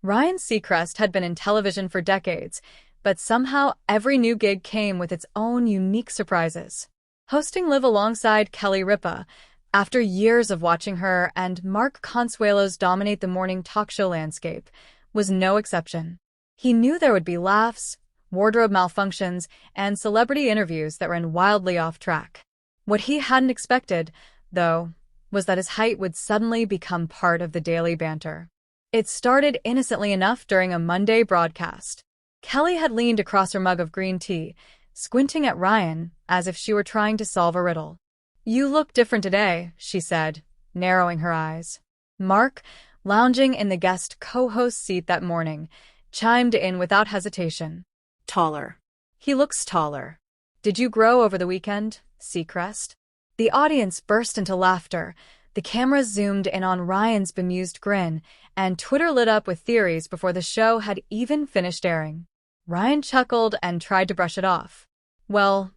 Ryan Seacrest had been in television for decades, but somehow every new gig came with its own unique surprises. Hosting Live alongside Kelly Ripa, after years of watching her and Mark Consuelos dominate the morning talk show landscape, was no exception. He knew there would be laughs, wardrobe malfunctions, and celebrity interviews that ran wildly off track. What he hadn't expected, though, was that his height would suddenly become part of the daily banter. It started innocently enough during a Monday broadcast. Kelly had leaned across her mug of green tea, squinting at Ryan as if she were trying to solve a riddle. "You look different today," she said, narrowing her eyes. Mark, lounging in the guest co-host seat that morning, chimed in without hesitation. Taller. "He looks taller. Did you grow over the weekend, Seacrest?" The audience burst into laughter. The camera zoomed in on Ryan's bemused grin, and Twitter lit up with theories before the show had even finished airing. Ryan chuckled and tried to brush it off. "Well,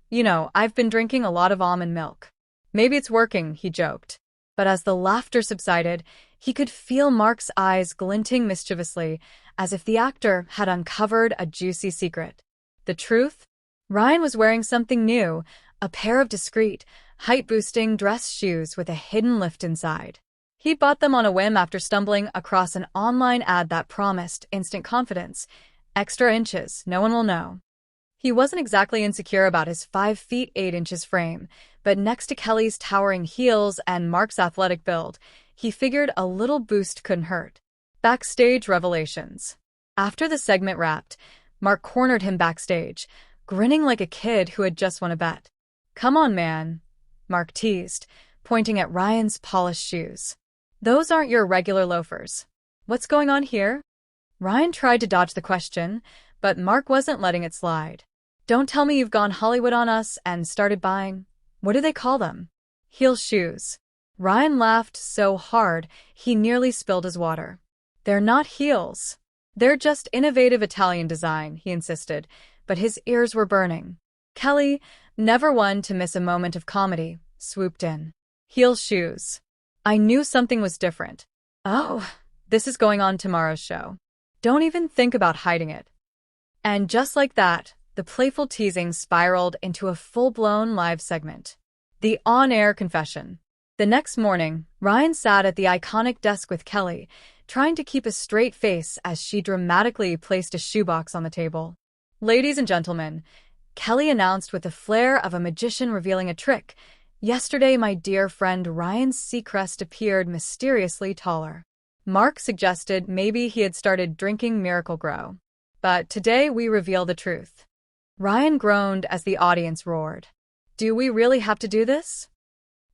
I've been drinking a lot of almond milk. Maybe it's working," he joked. But as the laughter subsided, he could feel Mark's eyes glinting mischievously, as if the actor had uncovered a juicy secret. The truth? Ryan was wearing something new, a pair of discreet, height-boosting dress shoes with a hidden lift inside. He bought them on a whim after stumbling across an online ad that promised instant confidence. Extra inches, no one will know. He wasn't exactly insecure about his 5 feet 8 inches frame, but next to Kelly's towering heels and Mark's athletic build, he figured a little boost couldn't hurt. Backstage revelations. After the segment wrapped, Mark cornered him backstage, grinning like a kid who had just won a bet. "Come on, man," Mark teased, pointing at Ryan's polished shoes. "Those aren't your regular loafers. What's going on here?" Ryan tried to dodge the question, but Mark wasn't letting it slide. "Don't tell me you've gone Hollywood on us and started buying, what do they call them? Heel shoes." Ryan laughed so hard he nearly spilled his water. "They're not heels. They're just innovative Italian design," he insisted, but his ears were burning. Kelly, never one to miss a moment of comedy, swooped in. "Heel shoes. I knew something was different. Oh, this is going on tomorrow's show. Don't even think about hiding it." And just like that, the playful teasing spiraled into a full-blown live segment. The on-air confession. The next morning, Ryan sat at the iconic desk with Kelly, trying to keep a straight face as she dramatically placed a shoebox on the table. "Ladies and gentlemen," Kelly announced with the flair of a magician revealing a trick, "yesterday my dear friend Ryan Seacrest appeared mysteriously taller." Mark suggested maybe he had started drinking Miracle Grow. But today we reveal the truth. Ryan groaned as the audience roared. "Do we really have to do this?"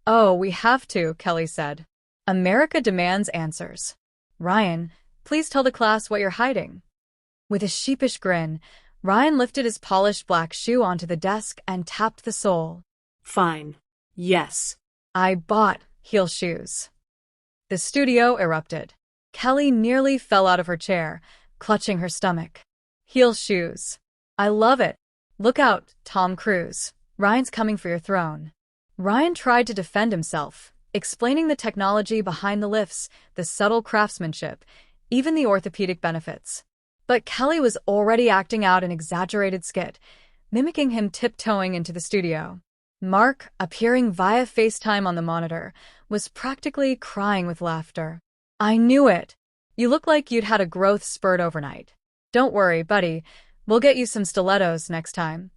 "Oh, we have to," Kelly said. "America demands answers. Ryan, please tell the class what you're hiding." With a sheepish grin, Ryan lifted his polished black shoe onto the desk and tapped the sole. Fine. Yes. "I bought heel shoes." The studio erupted. Kelly nearly fell out of her chair, clutching her stomach. "Heel shoes. I love it. Look out, Tom Cruise. Ryan's coming for your throne." Ryan tried to defend himself, explaining the technology behind the lifts, the subtle craftsmanship, even the orthopedic benefits. But Kelly was already acting out an exaggerated skit, mimicking him tiptoeing into the studio. Mark, appearing via FaceTime on the monitor, was practically crying with laughter. "I knew it. You look like you'd had a growth spurt overnight. Don't worry, buddy. We'll get you some stilettos next time."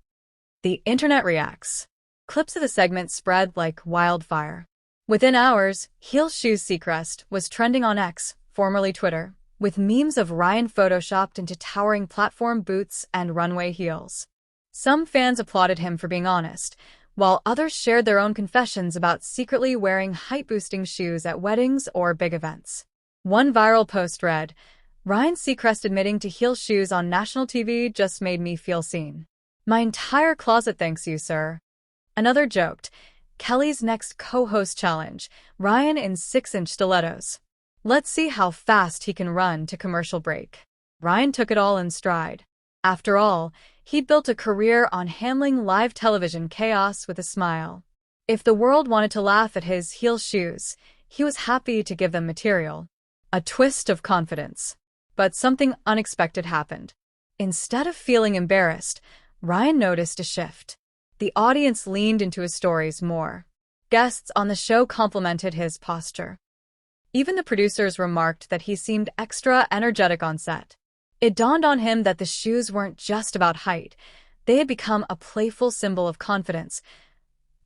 The internet reacts. Clips of the segment spread like wildfire. Within hours, Heel Shoes Seacrest was trending on X, formerly Twitter, with memes of Ryan photoshopped into towering platform boots and runway heels. Some fans applauded him for being honest, while others shared their own confessions about secretly wearing height-boosting shoes at weddings or big events. One viral post read, "Ryan Seacrest admitting to heel shoes on national TV just made me feel seen. My entire closet thanks you, sir." Another joked, "Kelly's next co-host challenge, Ryan in 6-inch stilettos. Let's see how fast he can run to commercial break." Ryan took it all in stride. After all, he'd built a career on handling live television chaos with a smile. If the world wanted to laugh at his heel shoes, he was happy to give them material. A twist of confidence. But something unexpected happened. Instead of feeling embarrassed, Ryan noticed a shift. The audience leaned into his stories more. Guests on the show complimented his posture. Even the producers remarked that he seemed extra energetic on set. It dawned on him that the shoes weren't just about height. They had become a playful symbol of confidence,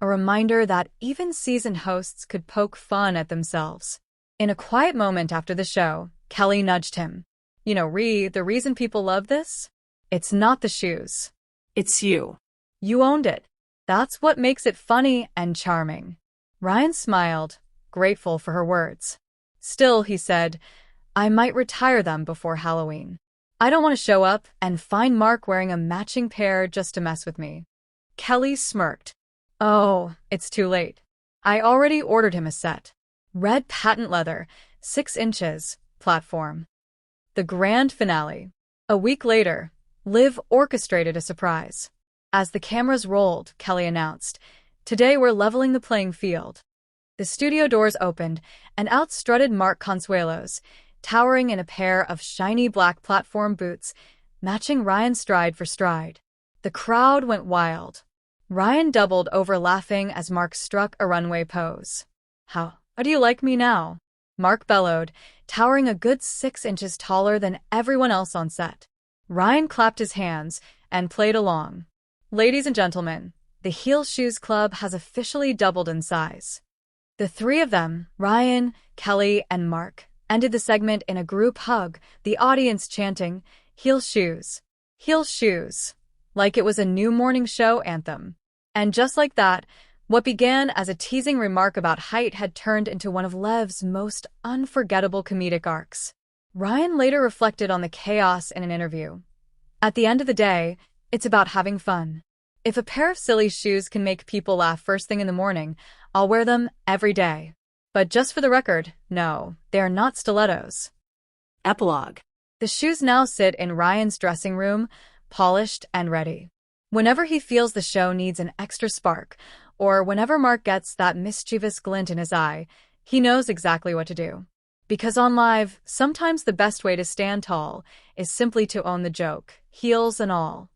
a reminder that even seasoned hosts could poke fun at themselves. In a quiet moment after the show, Kelly nudged him. The reason people love this? It's not the shoes. It's you. You owned it. That's what makes it funny and charming. Ryan smiled, grateful for her words. Still, he said, I might retire them before Halloween. I don't want to show up and find Mark wearing a matching pair just to mess with me. Kelly smirked. Oh, it's too late. I already ordered him a set. Red patent leather, 6 inches, platform. The grand finale. A week later, Liv orchestrated a surprise. As the cameras rolled, Kelly announced, Today we're leveling the playing field. The studio doors opened, and out strutted Mark Consuelos, towering in a pair of shiny black platform boots, matching Ryan's stride for stride. The crowd went wild. Ryan doubled over laughing as Mark struck a runway pose. How do you like me now? Mark bellowed, towering a good 6 inches taller than everyone else on set. Ryan clapped his hands and played along. Ladies and gentlemen, the Heel Shoes Club has officially doubled in size. The three of them, Ryan, Kelly, and Mark, ended the segment in a group hug, the audience chanting, Heel Shoes, Heel Shoes, like it was a new morning show anthem. And just like that, what began as a teasing remark about height had turned into one of Lev's most unforgettable comedic arcs. Ryan later reflected on the chaos in an interview. At the end of the day, it's about having fun. If a pair of silly shoes can make people laugh first thing in the morning, I'll wear them every day. But just for the record, no, they are not stilettos. Epilogue. The shoes now sit in Ryan's dressing room, polished and ready. Whenever he feels the show needs an extra spark, or whenever Mark gets that mischievous glint in his eye, he knows exactly what to do. Because on live, sometimes the best way to stand tall is simply to own the joke, heels and all.